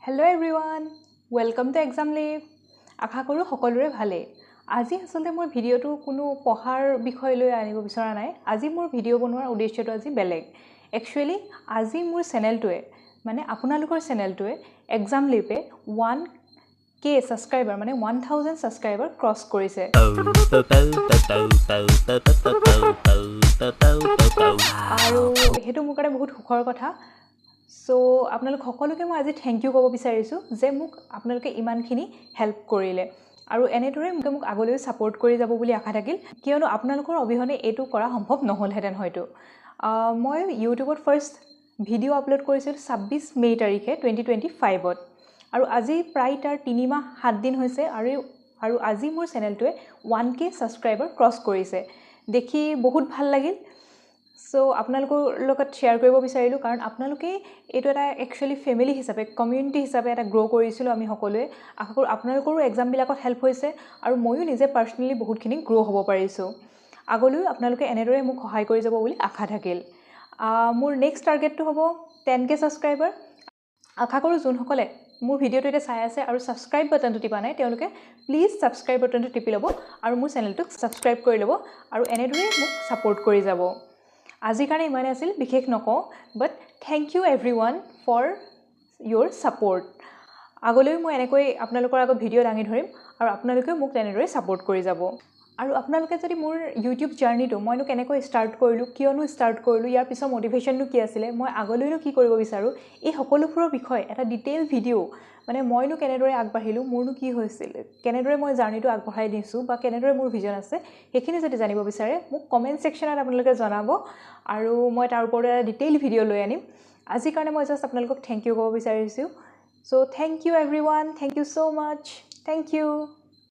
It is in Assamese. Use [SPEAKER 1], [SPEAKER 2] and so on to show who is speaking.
[SPEAKER 1] Hello everyone, welcome to Exam Live. আশা কৰো সকলোৰে ভালে। আজি আসলে মোৰ ভিডিওটো কোনো পঢ়াৰ বিষয় লৈ আনিব বিচৰা নাই। আজি মোৰ ভিডিও বনোৱাৰ উদ্দেশ্যটো আজি বেলেগ। Actually আজি মোৰ চেনেলটোৱে মানে আপোনালোকৰ চেনেলটোৱে Exam Live 1k সাবস্ক্ৰাইবাৰ মানে 1000 সাবস্ক্ৰাইবাৰ ক্ৰছ কৰিছে। আৰু হেতু মোৰ কাৰণে বহুত সুখৰ কথা। So আপোনালোক সকলোকে মই আজি থ্যাংক ইউ ক'ব বিচাৰিছো যে মোক আপোনালোকে ইমানখিনি হেল্প কৰিলে আৰু এনেদৰে মোক আগলৈ সাপোৰ্ট কৰি যাব বুলি আশা থাকিল কিয়নো আপোনালোকৰ অবিহনে এটো কৰা সম্ভৱ নহলহেতেন হয়তো মই ইউটিউবত ফাৰ্স্ট ভিডিও আপলোড কৰিছিল 26 মে তাৰিখে 2025ত আৰু আজি প্ৰায় তাৰ 3 মাহ 7 দিন হৈছে আৰু আজি মোৰ চেনেলটোৱে 1k সাবস্ক্ৰাইবাৰ ক্ৰছ কৰিছে দেখি বহুত ভাল লাগিল So আপোনালোকৰ লগত শেয়াৰ কৰিব বিচাৰিলো কাৰণ আপোনালোকে এটো এটা একচুয়ালি ফ্যামিলি হিচাপে কমিউনিটি হিচাপে এটা গ্ৰো কৰিছিল আমি সকলোৱে আশা কৰো আপোনালোকৰো এক্সাম বিলাকত হেল্প হৈছে আৰু মইও নিজে পাৰ্সোনালি বহুতখিনি গ্ৰো হ'ব পাৰিছো আগলৈ আপোনালোকে এনেদৰে মোক সহায় কৰি যাব বুলি আশা থাকিল মোৰ নেক্সট টাৰ্গেটটো হ'ব 10k সাবস্ক্ৰাইবাৰ আশা কৰো যোনসকলে মোৰ ভিডিওটো এটা চাই আছে আৰু সাবস্ক্ৰাইব বাটনটো টিপা নাই তেওঁলোকে প্লিজ সাবস্ক্ৰাইব বাটনটো টিপি ল'ব আৰু মোৰ চেনেলটোক সাবস্ক্ৰাইব কৰি ল'ব আৰু এনেদৰে মোক সাপোৰ্ট কৰি যাব আজি কাৰণে ইমানে আছিল বিশেষ নকওঁ but thank you everyone for your support আগলৈ মই এনেকৈ আপোনালোকৰ আগত ভিডিও দাঙি ধৰিম আৰু আপোনালোকে মোক তেনেদৰে সাপোৰ্ট কৰি যাব আৰু আপোনালোকে যদি মোৰ ইউটিউব জাৰ্নিটো মইনো কেনেকৈ ষ্টাৰ্ট কৰিলো কিয়নো ষ্টাৰ্ট কৰিলো ইয়াৰ পিছৰ মোটিভেশনটো কি আছিল মই আগলৈনো কি কৰিব বিচাৰো এই সকলোবোৰৰ বিষয় এটা ডিটেইল ভিডিও মানে মইনো কেনেদৰে আগবাঢ়িলো মোৰনো কি হৈছিল কেনেদৰে মই জাৰ্নিটো আগবঢ়াই দিছো বা কেনেদৰে মোৰ ভিজন আছে হেখিনি যদি জানিব বিচাৰে মোক কমেন্ট সেকশনত আপোনালোকে জনাব আৰু মই তাৰ ওপৰত এটা ডিটেইল ভিডিও লৈ আনিম আজি কাৰণে মই জাস্ট আপোনালোকক থ্যাংক ইউ ক'ব বিচাৰিছো So thank you everyone. Thank you so much. Thank you.